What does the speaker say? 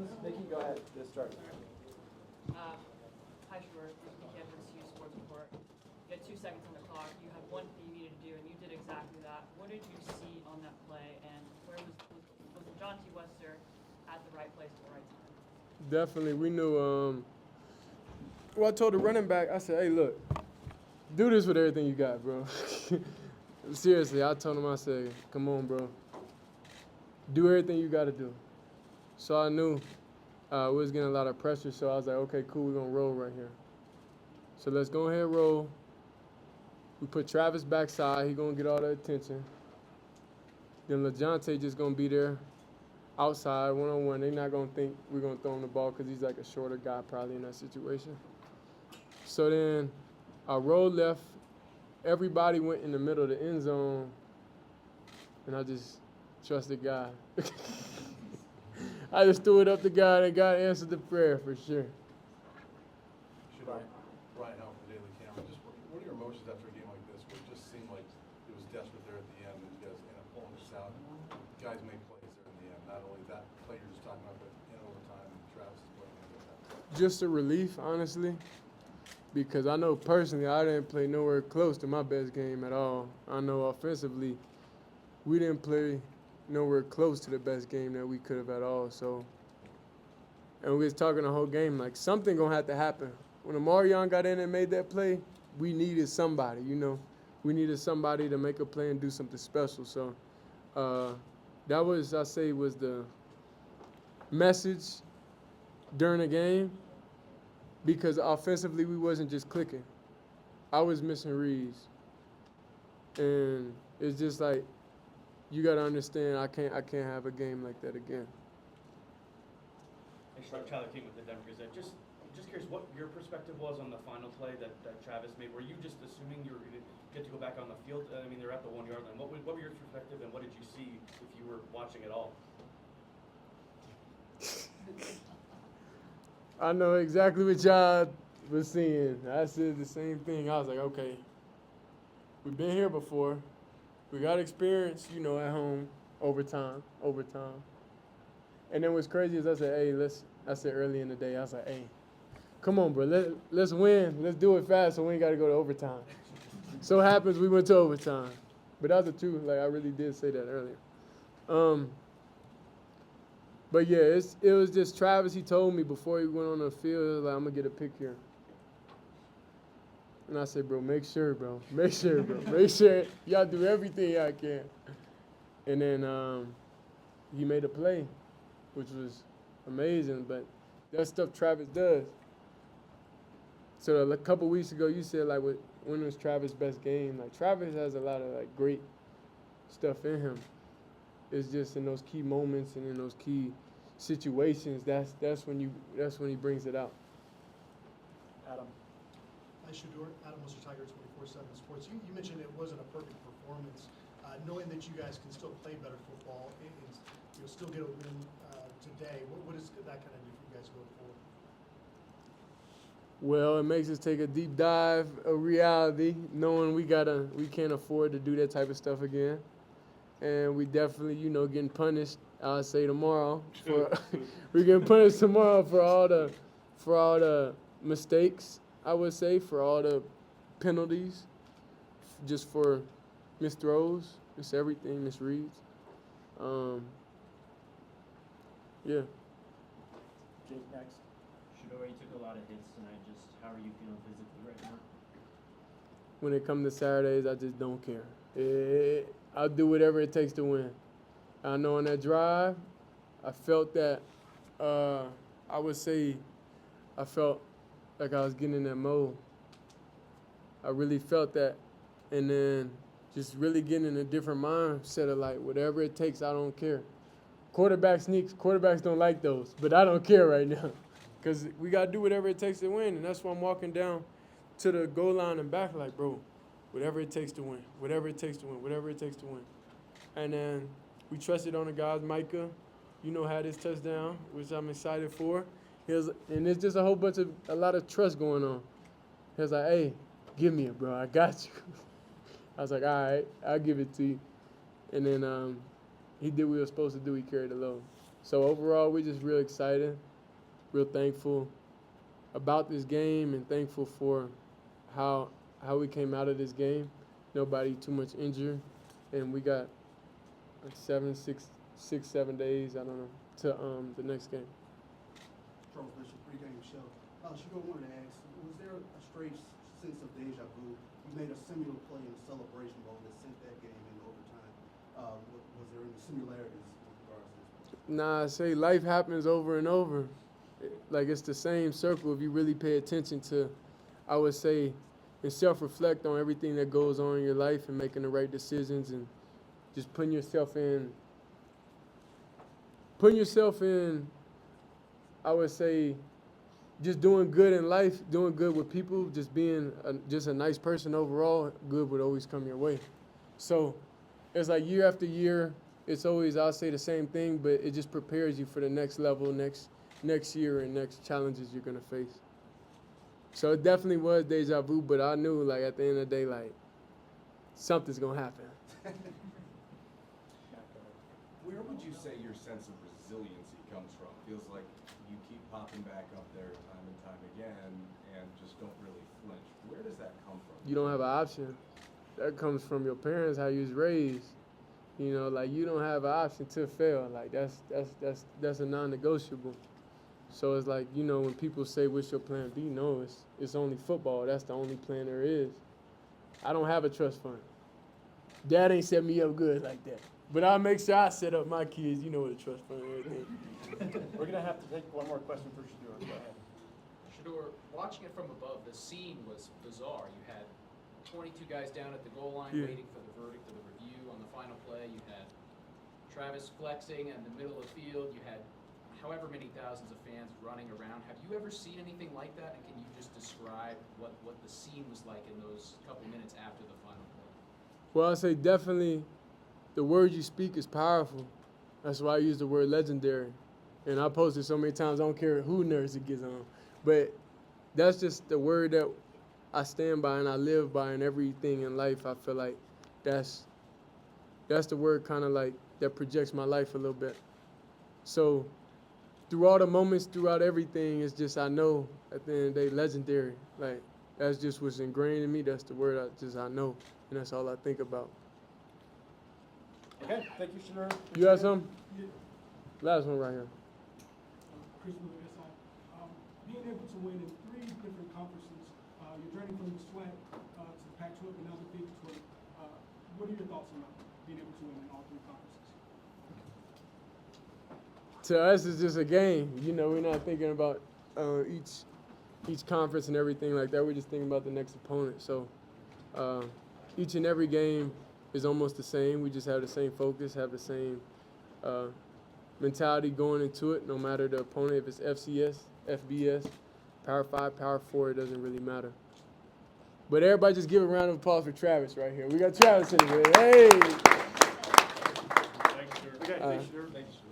questions? Nikki, go ahead. Let's start. Hi, Shedeur. Nikki Evans, U Sports Report. You had 2 seconds on the clock. You had one thing you needed to do, and you did exactly that. What did you see on that play, and where was John T. Wester at the right place at the right time? Definitely, we knew. Well, I told the running back, I said, "Hey, look, do this with everything you got, bro." Seriously, I told him, I said, "Come on, bro. Do everything you got to do." So I knew we was getting a lot of pressure, so I was like, "Okay, cool, we're gonna roll right here. So let's go ahead and roll." We put Travis backside. He gonna get all the attention. Then LaJonte just gonna be there outside, one-on-one. They not going to think we're going to throw him the ball because he's like a shorter guy probably in that situation. So then I rolled left. Everybody went in the middle of the end zone, and I just trusted God. I just threw it up to God, and God answered the prayer for sure. Ryan out for the Daily Camera. Just what are your emotions after a game like this, where it just seemed like it was desperate there at the end, and you guys end up pulling this out? Guys make plays there in the end. Not only that play you're just talking about, but in overtime, and Travis is playing into that. Just a relief, honestly, because I know personally I didn't play nowhere close to my best game at all. I know offensively we didn't play nowhere close to the best game that we could have at all. So, and we was talking the whole game like something gonna have to happen. When Amarion got in and made that play, we needed somebody. We needed somebody to make a play and do something special. So that was, I say, was the message during the game, because offensively we wasn't just clicking. I was missing reads, and it's just like you got to understand I can't have a game like that again. Hey, Tyler King with the Denver Gazette. Just curious what your perspective was on the final play that Travis made. Were you just assuming you were going to get to go back on the field? I mean, they're at the 1 yard line. What were your perspective, and what did you see if you were watching at all? I know exactly what y'all was seeing. I said the same thing. I was like, okay, we've been here before. We got experience, at home, overtime. And then what's crazy is I said, hey, I said early in the day, I was like, hey, come on, bro, let's win. Let's do it fast so we ain't got to go to overtime. So it happens we went to overtime. But that was the truth. Like, I really did say that earlier. But yeah, it was just Travis. He told me before he went on the field, he was like, I'm going to get a pick here. And I said, bro. Make sure. Make sure y'all do everything y'all can. And then he made a play, which was amazing. But that's stuff Travis does. So a couple weeks ago, you said, like, when was Travis' best game? Like, Travis has a lot of, like, great stuff in him. It's just in those key moments and in those key situations, that's when he brings it out. Adam. Hi, Shedeur. Adam was your Tiger 24/7 Sports. You mentioned it wasn't a perfect performance. Knowing that you guys can still play better football and still get a win today, what does that kind of do for you guys going forward? Well, it makes us take a deep dive of reality, knowing we can't afford to do that type of stuff again. And we definitely, getting punished. I'll say tomorrow. We're getting punished tomorrow for all the mistakes. I would say for all the penalties, just for missed throws, missed everything, misreads. Yeah. Jake next. Shedeur, you took a lot of hits tonight. Just how are you feeling physically right now? When it comes to Saturdays, I just don't care. I'll do whatever it takes to win. I know on that drive, I felt that, I would say I felt like I was getting in that mode. I really felt that. And then just really getting in a different mindset of like, whatever it takes, I don't care. Quarterback sneaks, quarterbacks don't like those, but I don't care right now because we got to do whatever it takes to win. And that's why I'm walking down to the goal line and back like, bro, whatever it takes to win, whatever it takes to win, whatever it takes to win. And then we trusted on the guys. Micah, had his touchdown, which I'm excited for. And it's just a lot of trust going on. He was like, hey, give me it, bro. I got you. I was like, all right, I'll give it to you. And then he did what he was supposed to do. He carried the load. So overall, we're just real excited, real thankful about this game, and thankful for how we came out of this game. Nobody too much injured, and we got like 7 days, I don't know, to the next game. Charles Bishop, pregame show. Shedeur, wanted to ask, was there a strange sense of deja vu? You made a similar play in the celebration bowl that sent that game in overtime. Was there any similarities with regards to this? Nah, I say life happens over and over. Like it's the same circle if you really pay attention to, I would say, and self-reflect on everything that goes on in your life and making the right decisions and just putting yourself in, I would say, just doing good in life, doing good with people, just being just a nice person overall, good would always come your way. So it's like year after year, it's always, I'll say the same thing, but it just prepares you for the next level, next year and next challenges you're going to face. So it definitely was deja vu, but I knew, like, at the end of the day, like, something's going to happen. Where would you say your sense of resiliency comes from? Feels like you keep popping back up there time and time again and just don't really flinch. Where does that come from? You don't have an option. That comes from your parents, how you was raised. You know, like, you don't have an option to fail. Like, that's a non-negotiable. So it's like, you know, when people say, what's your plan B? No, it's only football. That's the only plan there is. I don't have a trust fund. Dad ain't set me up good like that. But I'll make sure I set up my kids. You know what a trust fund and everything. We're going to have to take one more question for Shedeur. Go ahead. Shedeur, watching it from above, the scene was bizarre. You had 22 guys down at the goal line waiting for the verdict of the review on the final play. You had Travis flexing in the middle of the field. You had however many thousands of fans running around. Have you ever seen anything like that? And can you just describe what the scene was like in those couple minutes after the final play? Well, I say definitely the word you speak is powerful. That's why I use the word legendary. And I post it so many times, I don't care who nerves it gets on. But that's just the word that I stand by and I live by in everything in life. I feel like that's the word kind of like that projects my life a little bit. So through all the moments, throughout everything, it's just I know at the end of the day, legendary. Like, that's just what's ingrained in me. That's the word I know, and that's all I think about. Okay, thank you, Shedeur. You got something? Last one right here. Chris Miller, SI. Being able to win in 3 different conferences, your journey from the SWAC to the Pac-12 and now the Big 12. What are your thoughts on being able to win in all 3 conferences? To us, it's just a game. You know, we're not thinking about each conference and everything like that. We're just thinking about the next opponent. So each and every game is almost the same. We just have the same focus, have the same mentality going into it, no matter the opponent, if it's FCS, FBS, Power 5, Power 4, it doesn't really matter. But everybody just give a round of applause for Travis right here. We got Travis in here. Hey! Thanks, sir. Okay, thanks, Shedeur. Thanks, sir.